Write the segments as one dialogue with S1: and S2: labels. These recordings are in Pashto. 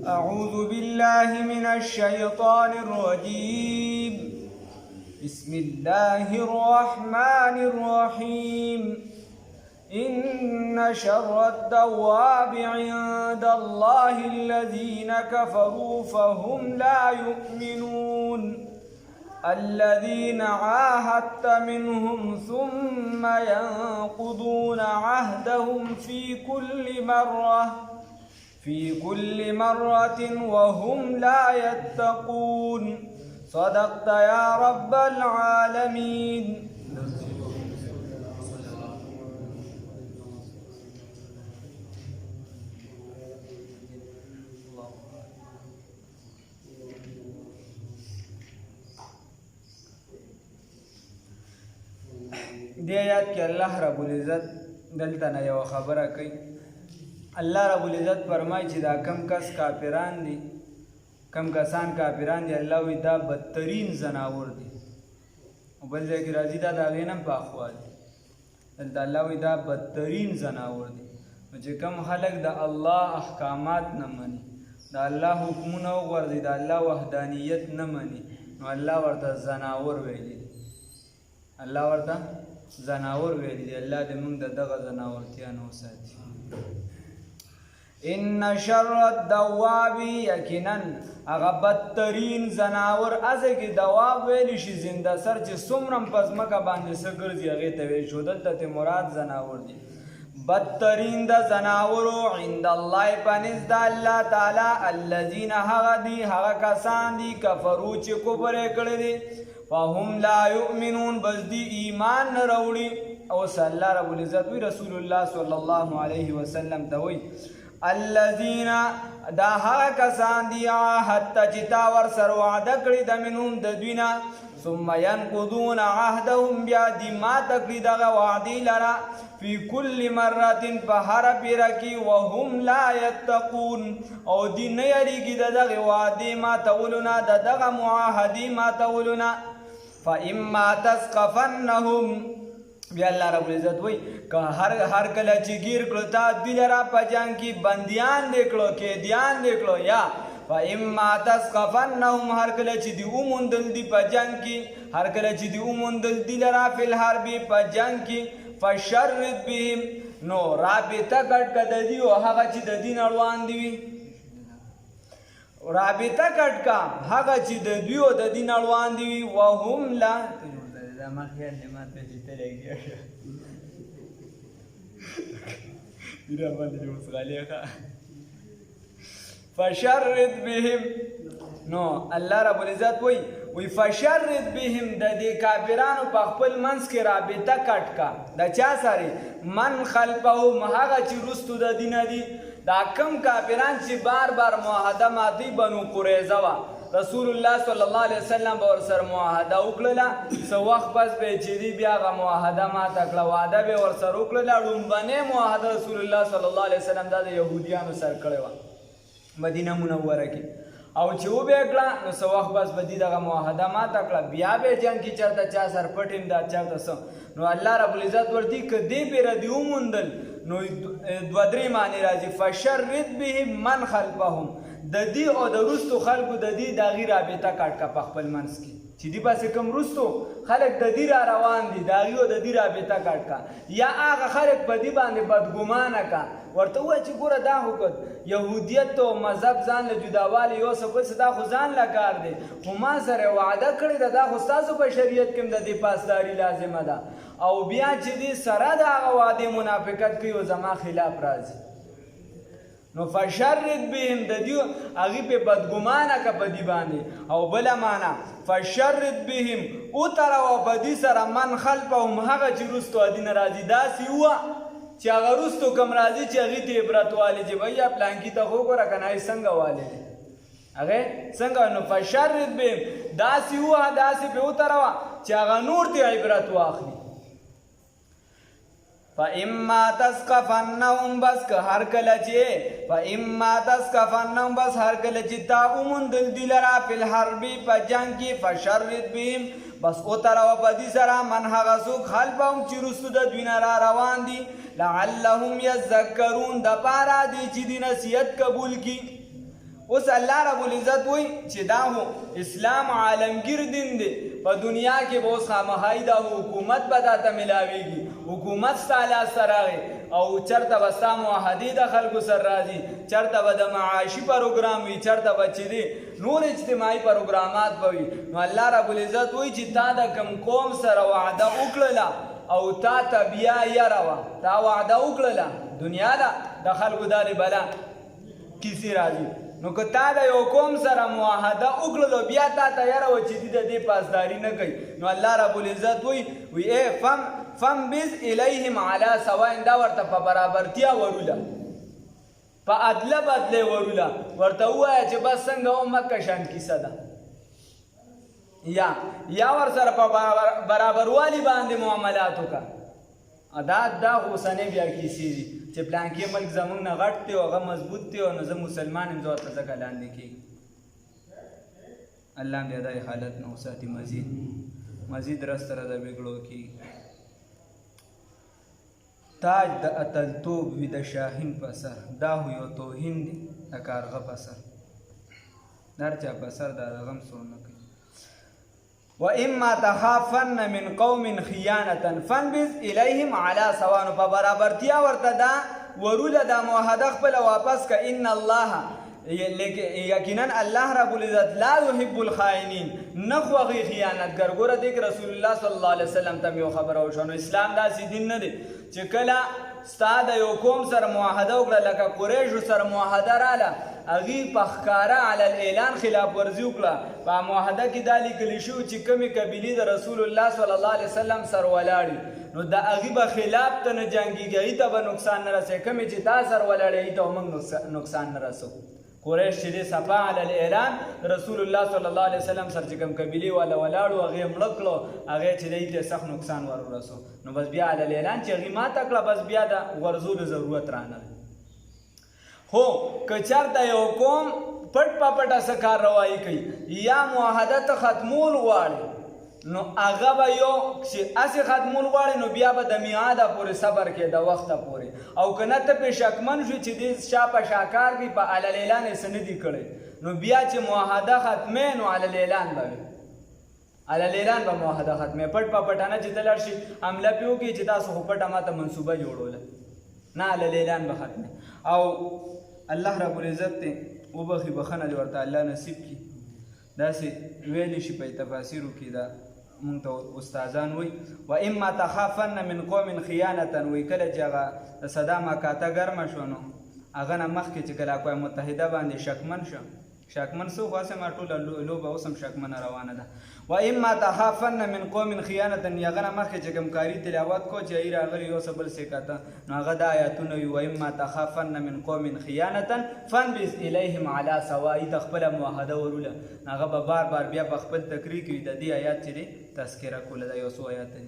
S1: أعوذ بالله من الشيطان الرجيم. بسم الله الرحمن الرحيم. إن شر الدواب عند الله الذين كفروا فهم لا يؤمنون. الذين عاهدت منهم ثم ينقضون عهدهم في كل مرة وهم لا يتقون. صدقت يا رب العالمين. دې آیات کې الله رب العزت دلته نه یو خبره کوي. الله رب العزت فرمایي چې دا کم کسان کافران دي الله وی دا بدترین زناور دي. او بل ځای کې راځي دا د هغې نه هم پاخوا دي. دلته الله وی دا بدترین زناور دي. نو چې کم خلک د الله احکامات نه مني، د الله حکمونه وغورځي، د الله وحدانیت نه مني، نو الله ورته زناور ویلي دي. الله ورته زناور ویلي دي. الله دې موږ د دغه زناورتیا نه وساتي. ان شر الدواب، یقینا هغه بدترین زناور ازه کې دواب ویلی شي زنده سر چې څومره په ځمکه باندې څه ګرځي هغې ته ویل شو. دلته ته مراد زناور دي. بدترین د زناورو عند الله په نزد د الله تعالی الذین هغه دي هغه کسان دي کفرو چې کفر یې کړی دی فهم لا یؤمنون، بس دی ایمان نه راوړي. او الله رب العزت وی رسول الله صلی الله علیه وسلم ته وی الذین دا هغه کسان دي عهدت چې تا ورسره وعده کړې ده منهم د دوی نه ثم ینقضون عهدهم بیا دي ماته کړي دغه وعدې لره فی کل مرة په هره پیره کې وهم لا یتقون، او دی نه یریږي د دغې وعدې ماتولو نه، د دغه معاهدې ماتولو نه. فاما تثقفنهم، بیا الله رب العزت وی که هر کله چې گیر کړو تا دوی لره په جنګ کې بندیان دې کړو، قیدیان دې کړو، یا فاما تثقفنهم هر کله چې دې وموندل دي په جنګ کې، هر کله چې دې وموندل دي لره فی الحرب په جنګ کې فشرد بهم، نو رابطه کټ که د دي او هغه چې د دین اړوان دي وي، رابطه کټ کا هغه چې د دوی او د دین اړوان دي وي وهم لا ما خیال دی ما ته چې ته لګیا میرا باندې اوس غالي ښه فشرد بهم. نو الله رب العزت وی فشرد بهم د دې کافرانو په خپل منځ کې رابطه کټ کا د چا سره من خلفهم هغه چې رستو د دینه دي دا کم کافران چې بار بار معاهده ماتي بنو قریظه وه رسول الله صلی الله علیه وسلم به ورسره معاهده وکړله څه وخت پس به یې چې دي بیا هغه معاهده ماته کړه وعده به یې ورسره وکړله لومبنۍ معاهده رسول الله صلی الله علیه وسلم دا د یهودیانو سره کړې وه مدینه منوره کې او چې وبې کړه نو څه وخت پس به دي دغه معاهده ماته کړه بیا به یې جنګ کې چېرته چا سر پټ امداد چېرته څه نو الله رب العزت ورته که دې پیره دې وموندل نو دوه درې معنې راځي فشرد بهم من خلفهم د دې او د وروستو خلکو د دې د هغې رابطه کټ که په خپل منځ کې چې دې پسې کوم وروستو خلک د دې را روان دي د هغې او د دې رابطه کټ که یا هغه خلک په دې باندې بدګمانه که ورته ووایه چې ګوره دا خو یهودیت او مذهب ځان له جداوالي یو څه بل څه دا خو ځان له کار دی خو ما سره وعده کړې ده دا خو ستاسو په شریعت کې هم د دې پاسداري لازمه ده او بیا چې دې سره د هغه وعدې منافقت کوي او زما خلاف راځي نو فشرد بهم د دې هغې پې بدګمانه که په دې باندې او بله معنا فشرد بهم وتروه په دې سره من خلفهم هغه چې وروستو دینه راځي داسې ووه چې هغه وروستو کوم راځي چې هغې ته عبرت والي چې بیا پلانکي ته خو وګوره که نه څنګه والي دی هغې څنګه نو فشرد بهم داسې ووهه داسې پې وتروه چې هغه نور ته عبرت واخلي. فاما تثقفنهم بس که هر کله چې تا وموندل دي لره فی الحرب په جنګ کې فشرد بهم بس او تراو پدی سرا من هغه څوک خلفهم چې رسو د دوی نه را روان دي لعلهم یذکرون د پاره دی چې دی نصیحت قبول کی اوس الله رب العزت وایي چې دا هو اسلام عالمگیر دین دی په دنیا کې به اوس خامخای دا حکومت به درته ملاویږي حکومت ستا لاس ته راغی او چېرته به ستا معاهدې د خلکو سره راځي چېرته به د معاشي پروګرام وي چېرته به چې دی نور اجتماعي پروګرامات به وي نو الله رب العزت وایي چې تا د کوم قوم سره وعده وکړله او تا ته بیا یره وه تا وعده وکړله دنیا ده د خلکو دا د بلا کیسې راځي نو که تا د یو قوم سره معاهده وکړلو بیا تا ته یره وه چې دوی د دې پاسداري نه کوي نو الله رب العزت وایي فمبذ الیهم علی سواء دا ورته په برابرتیا وروله په عدله بدله وروله ورته ووایه چې بس څنګه و مکه شان کیسه ده یا ورسره په برابروالي باندې معاملات وکړه دا اوسنۍ بیا کیسې دي چې پلانکي ملک زموږ نه غټ دی او هغه مضبوط دی او نو زه مسلمان یم زه ورته ځکه لاندې کېږم الله بیا دا حالت نه وساتي مزید رس سره د بګړو کېږي تاج د اتلتوب وي د شاهین په سر دا خو یو توهین دی د کارغه په سر د هر چا په سر دا د غم سور نه کوي وَإِمَّا تَخَافَنَّ مِنْ قَوْمٍ خِيَانَةً فَانْبِذْ إِلَيْهِمْ عَلَى سَوَاءٍ په برابرتیا ورته دا وروله دا معاهده خپله واپس که ان الله یقینا الله رب العزت لا يحب الخائنین نه خوښوي خیانتګر ګوره دې کې رسول الله صلی الله علیه وسلم ته یو خبره وشوه نو اسلام داسې دین نه دی چې کله ستا د یو قوم سره معاهده وکړه لکه قریشو سره معاهده راله هغې په ښکاره علی الاعلان خلاف ورزي وکړه په معاهده کې دا لیکلی شوي چې کومې قبیلې د رسول الله صلی الله علیه وسلم سره ولاړې نو د هغې به خلاف ته نه جنګېږي هغې ته به نقصان نه رسوي کومې چې تا سره ولاړې هغې ته به موږ نقصان نه رسو قریش چې دی صفا علی الاعلان رسول الله صلی الله علیه وسلم سره چې کوم قبیلې والا ولاړو هغې یې مړه کړو هغې چې دی ته سخت نقصان ور ورسو نو بس بیا علی الاعلان چې هغې ماته کړه بس بیا د غرضولو ضرورت رانغی هو که چېرته یو قوم پټ په پټه څه کارروایي کوي یا معاهده ته ختمول غواړي نو هغه به یو چې هسې ختمول غواړي نو بیا به د میعاده پورې صبر کوي د وخته پورې او که نه ته پرې شکمن شو چې دې شا په شاکار کوي په عللاعلان یې څه نه دي کړی نو بیا چې معاهده ختمې نو عللاعلان به وي عللاعلان به معاهده ختمې پټ په پټانه چې ته لاړ شي حمله پرې وکړي چې تاسو خو پټه ماته منصوبه جوړوله نه عللاعلان به ختمې او الله رب العزت ته وبخي بخنه دې ورته الله نصیب کړي داسې ویلی شي په تفاسیرو کې دا مونږ ته استادان وایي وإما تخافن من قوم خیانة وایي کله چې هغه د صدا مکاته ګرمه شوه نو هغه نه مخکې چې کله اقوام متحده باندې شکمن شو شکمن سو خو هسې ما ټوله لوبه اوس هم شکمنه روانه ده وإما تخافن من قوم خیانة هغه نه مخکې چې کوم کاري تلاوت کو چې هغې راغلي یو څه بل څه کاته نو هغه دا آیاتونه وي وإما تخافن من قوم خیانة فانبذ إلیهم علی سواء ته خپله معاهده وروله هغه به بار بار بیا په خپل تقریر کې د دې آیات چې دی تذکره کوله دا یو څو آیات دي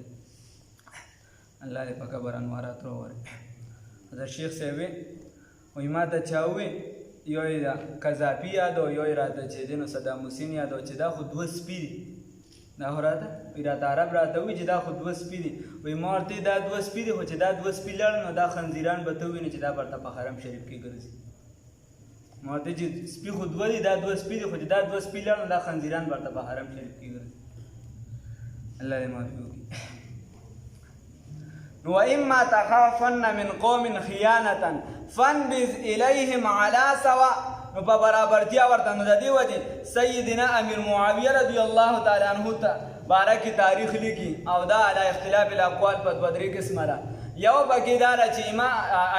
S1: الله دې په قبر انوارات راوړي دا شیخ صاحب وایي ما ته چا وویل یو یې د قذافي یادو یو یې راته چې دی نو صدام حسین یادو چې دا خو دوه سپي دي دا خو راته وایي راته عرب راته وایي چې دا خو دوه سپي دي وایي ما ورته دا دوه سپي دي خو چې دا دوه سپي لړ نو دا خنزیران به ته ووینې چې دا برته په حرم شریف کې ګرځي ما ورته چې سپي خو دوه دي دا دوه سپي دي خو چې دا دوه سپي لړ نو دا خنزیران برته په حرم شریف کې ګرځي الله دې معافي وکړي وإما تخافن من قوم خیانة فانبذ إلیهم علی سواء نو په برابرتیا ورته نو د دې وجې سیدنا امیر معاویه رضی الله تعالی عنه ته باره کې تاریخ لیکي او دا علی اختلاف الاقوال په دوه درې قسمه ده یو پکې دا ده چې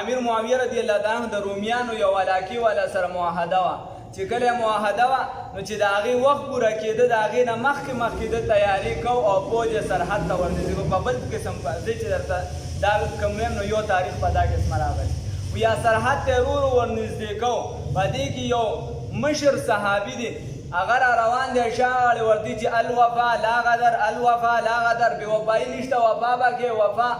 S1: امیر معاویه رضی الله تعالی عنه د رومیانو یو علاقې والا سره معاهده وه چې کله معاهده وه نو چې د هغې وخت پوره کېده د هغې نه مخکې د تیاري کو او فوج یې سرحد ته ورنږدې کو په بل قسم زه چې درته دا کوم ویم نو یو تاریخ په دا قسمه راغلی یا سرحد ته ورو ورنږدې کو په دې کې یو مشر صحابي دی هغه را روان دی شاغړې ورته چې الوفا لا غدر الوفا لا غدر بې وفایي نشته وفا به کې وفا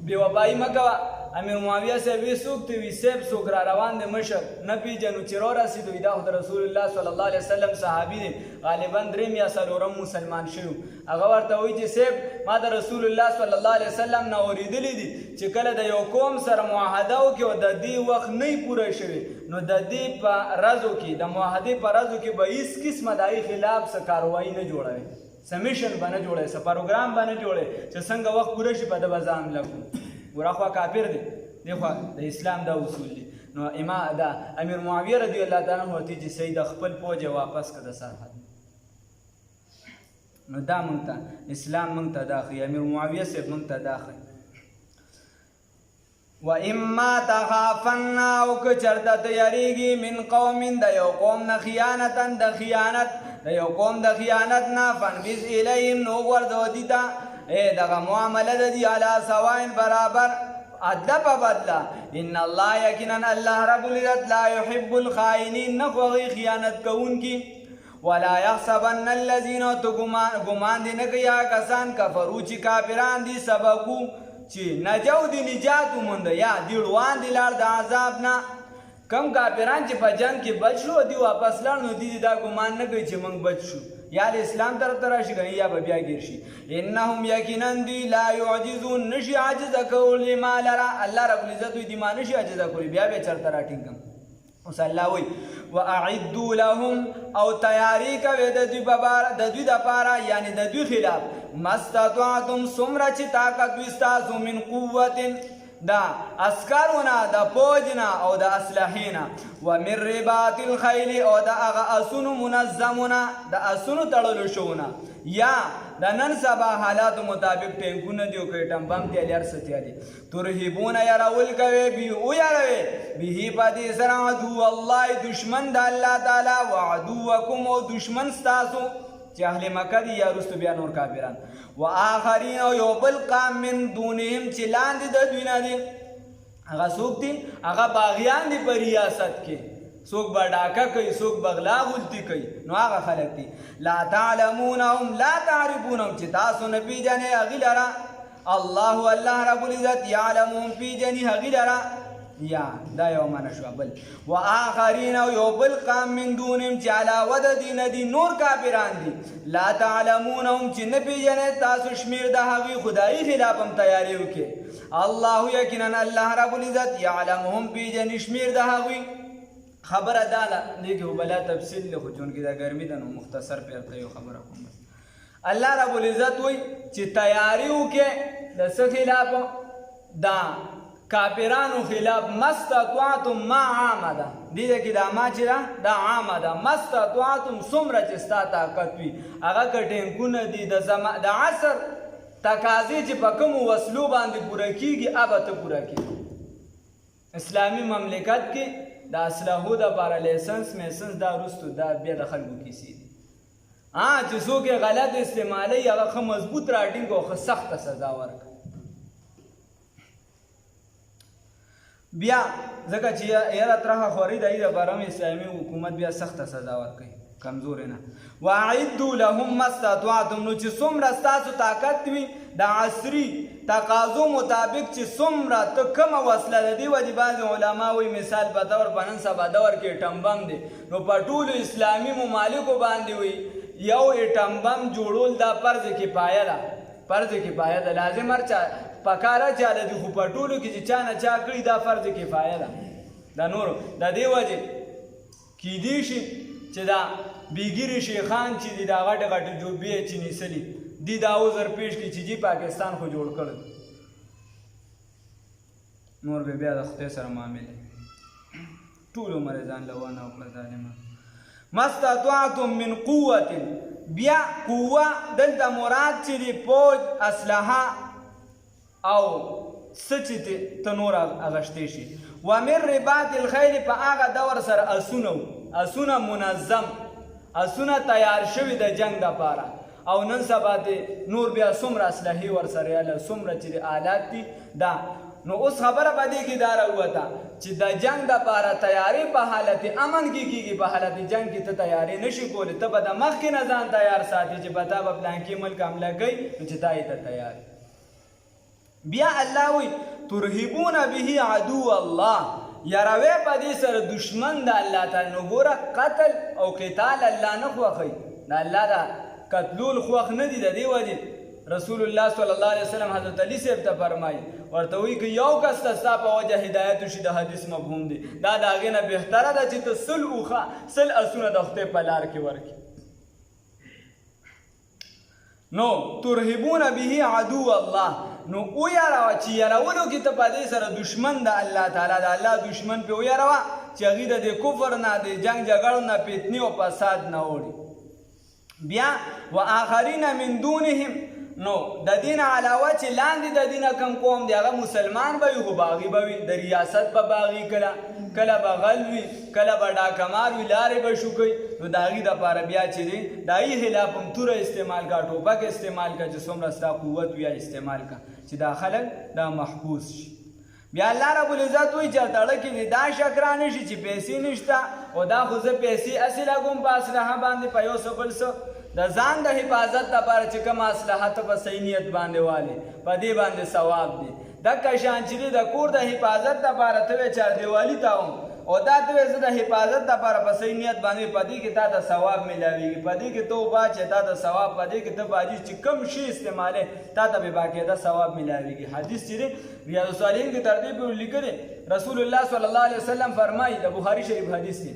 S1: بې وفایي مه کوه امیر معاویه صاحب وی څوک ته وي صاحب څوک را روان دی مشر نه پیژنو چې رارسېدو دا خو د رسول الله صلی الله علیه وسلم صحابي دی غالبا درېم یا څلورم مسلمان شوي هغه ورته وایي چې صاحب ما د رسول الله صلی الله علیه وسلم نه اورېدلی دي چې کله د یو قوم سره معاهده وکړي او د دې وخت نه پوره شوي نو د دې په ورځو کې د معاهدې په ورځو کې به هېڅ قسمه د هغې خلاف څه کاروایي نه جوړوي څه میشن به نه جوړوي څه پروګرام به نه جوړوي چې څنګه وخت پوره شي په ده به زه حمله کړو ګوره خوا کافر دی دی خوا د اسلام دا اصول دي نو دا امیر معاویه رضی الله تعالی عنه ورته چې صحیح د خپل پوځ واپس کړه د سرحد نو دا مونږ ته اسلام مونږ ته دا ښیي امیر معاویه صاحب مونږ ته دا ښیي و اما تخافن او که چرته ته یریږي من قوم د یو قوم نه خیانتا د خیانت د یو قوم د خیانت نه فنبذ الیهم نو ورځو دي ته دغه معامله د دي علی سواء برابر عدله په بدله ان الله یقینا الله رب العزت لا يحب الخائنین نه خوښوي خیانت کوونکي ولا يحسبن الذين ګمان دي نه کوي هغه کسان کفرو چې کافران دي سبقو چې نجو دي نجات ومونده یا دي روان دي لاړ د عذاب نه کم کافران چې په جنګ کې بچ شو دي واپس لاړ نو دي دا ګمان نه کوي چې موږ بچ شو یا د اسلام طرف ته راشي کنه یا به بیا ګیر شي انهم یقینا دي لا يعجزون نشي عاجز کولی ما لرا الله رب العزت دي ما نشي عاجز کولی بیا به چرته راټینګم اوس الله وی واعدوا لهم او تیاری کوي د دوی د پاره یعنی د دوی خلاف مستطعتم څومره چې طاقت وي ستاسو من قوت دا اسکارونه د پوجنا او د اسلحینا ومن رباط الخیل او د هغه اسونو منظمونه د اسونو تړلو شونه یا د نن سبا حالات مطابق ټینکونه دی او کټم بم دی لار ستیالي ترهبونه يرول کوي بي او يروي به پدې سره عدو الله دشمن د الله تعالی او عدوکم او دشمن ستاسو چې اهل مکه دي یا رستو بیا نور کافران و آخرین او یو بل قام من دونهم چې لاندې د دوی نه دي هغه څوک دي هغه باغیان دي په ریاست کې څوک به ډاکه کوي څوک بغلا غلطي کوي نو هغه خلک دي لا تعلمونهم لا تعرفونهم چې تاسو نه پیژنئ هغوی لره الله رب العزت یعلمهم پیژني هغوی لره یا دا یو معنی شو بل و آخرین او یو بل قام من دونهم چې علاوه د دې نه دي نور کافران دي لا تعلمونهم چې نه پیژنئ تاسو شمیر د هغوی خدایي خلاف هم تیاری وکړي الله یقینا الله رب العزت یعلمهم پیژني شمیر د هغوی خبره دا ده لیکن بلا تفصیل له چونکې دا ګرمي ده نو مختصر پرته یو خبره کوم الله رب العزت وایي چې تیاری وکړي د څه خلاف دا کافرانو خلاف مستطعتم ما عامه ده دې کې دا ما چې ده دا عامه ده مستطعتم څومره چې ستا طاقت وي هغه که ټینکونه دي د عصر تقاضې چې په کومو وسلو باندې پوره کېږي هغه ته پوره کېږي اسلامي مملکت کې د اسلحو دپاره لایسنس میسنس دا وروستو دا بیا د خلکو کیسې دي چې څوک یې غلط استعمالوي هغه ښه مضبوط راټینګ او ښه سخته سزا ورکړه بیا ځکه چې یاره ترخه خوري د دې لپاره هم اسلامي حکومت بیا سخته سزا ورکوي کمزورې نه واعدوا لهم ما استطعتم نو چې څومره ستاسو طاقت وي د عصري تقاضو مطابق چې څومره ته کومه وسله د دې وجې بعضې علما وایي مثال په طور په نن سبا دور کې ایټم بم دی نو په ټولو اسلامي ممالکو باندې وي یو ایټم بم جوړول دا فرض کفایه ده فرض کفایه ده لازم هر چا پکاره چاله دي خو په ټولو کې چې چا نه چا کړي دا فرض کفایه ده دا نورو د دې وجې کیدی شي چې دا بیګیري شیخان چې دي دا غټې غټې جوبې چې نیسلي دي دا عذر پیش کړي چې جی پاکستان خو جوړ کړل نور به بیا د خدای سره معاملې ټول عمر ځان له ونه وکړه ظالمان ما استطعتم من قوة بیا قوه دلته مراد چې دی پوج اسلحه او څه چې ته نور اغشتی شي ومن رباط الخیل په هغه دور سره اسونه منظم اسونه تیار شوي د جنگ دپاره او نن سبا نور بیا څومره اسلحې ورسره یاله څومره چې آلات دي دا نو اوس خبره په دې کې دا راووته چې د جنگ دپاره تیاری په حالت امن کې کېږي په حالت جنگ کې ته تیاری نشي کولی ته به د مخکې نه ځان تیار ساتي چې به تا به پلانکي ملک حمله کوي نو چې تا یې ته تیار بیا الله وی ترهبون به عدو الله یاروی په دې سره دشمن د الله تعالی. نو ګوره قتل او قتال الله نه خوښوي، د الله دا قتلول خوښ نه دي. د دې وجې رسول الله صلی الله علیه وسلم حضرت علی صاحب ته فرمایي، ورته وایي که یو کس ته ستا په وجه هدایت وشي د حدیث مفهوم دی، دا د هغې نه بهتره ده چې ته سل اسونه د خدای په لار کې ورکړي. نو ترهبون به عدو الله، نو ویاروه چې یارولو کې ته په دې سره دشمن د الله تعالی د الله دشمن پې ویاروه چې هغې د دې کفر نه د جنګ جګړو نه فتنې او فساد نه وړي. بیا و آخرین من دونهم، نو د دین علاوه چې لاندې د دینه کم قوم دی هغه مسلمان به وي خو باغي به وي، د ریاست به باغي کله به غل وي، کله به ډاکمار وي، لارې به شوکوي. نو د هغې دپاره بیا چې دی د هغې خلاف هم توره استعمال کا، ټوپک استعمال کا، چې څومره ستا قوت وي استعمال کا چې دا خلک دا محبوس شي. بیا الله رب العزت وایي چې تړه کې دا شک را نه شي چې پیسې نشته او دا خو زه پیسې هسې لګوم په اسلحه باندې په یو څه بل څه د ځان د حفاظت لپاره چې کوم اسلحه ته په صحیح نیت باندې والې په دې باندې ثواب دی. دکه شان چې د کور د حفاظت لپاره ته وایې چاردیوالي ته وم او دا ته وایې زه د حفاظت لپاره په صحیح نیت باندې په دې کې تا ته ثواب میلاویږي، په دې کې ته وبا چې تا ته ثواب، په دې کې ته باجي چې کوم شي استعمالې تا ته به باقاعده ثواب میلاویږي. حدیث چې دی ریاض الصالحین کې تر دې پورې لیکلی رسول الله صلی الله علیه وسلم فرمایي، د بخاري شریف حدیث دی،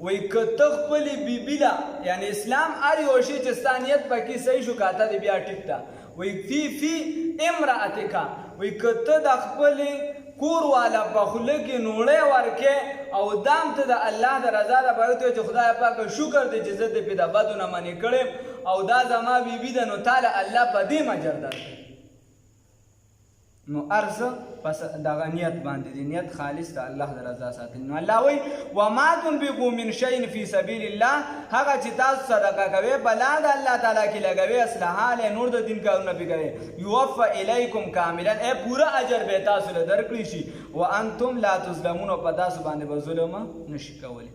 S1: وی که ته خپلې بیبي له یعنی اسلام هر یو شی چې ستا نیت پکې صحیح شو که ته دې بیا ټیک ته وی فی امرأتکا، وی که ته د خپلې کور والا په خوله کې نوړی ورکې او دام ته د الله د رضا لپاره ته چې خدای پاکه شکر دی چې زه دې پې د بدو نه منې کړی او دا زما بیبي ده، نو تاله الله په دې مجر درکړي. نو ارزه پس دغه نیت باندې دی، نیت خالص د الله د رضا ساتل. نو الله وایي وما تنفقوا من شیء فی سبیل الله، هغه چې تاسو صدقه کوئ په لار د الله تعالی کې لګوئ، اصلاحه لی نور د دین کارونه پې کوئ، یوفى الیکم کاملا، پوره اجر به تاسو له درکړی شي، وانتم لا تظلمون، او په تاسو باندې به ظلم نشي کولی.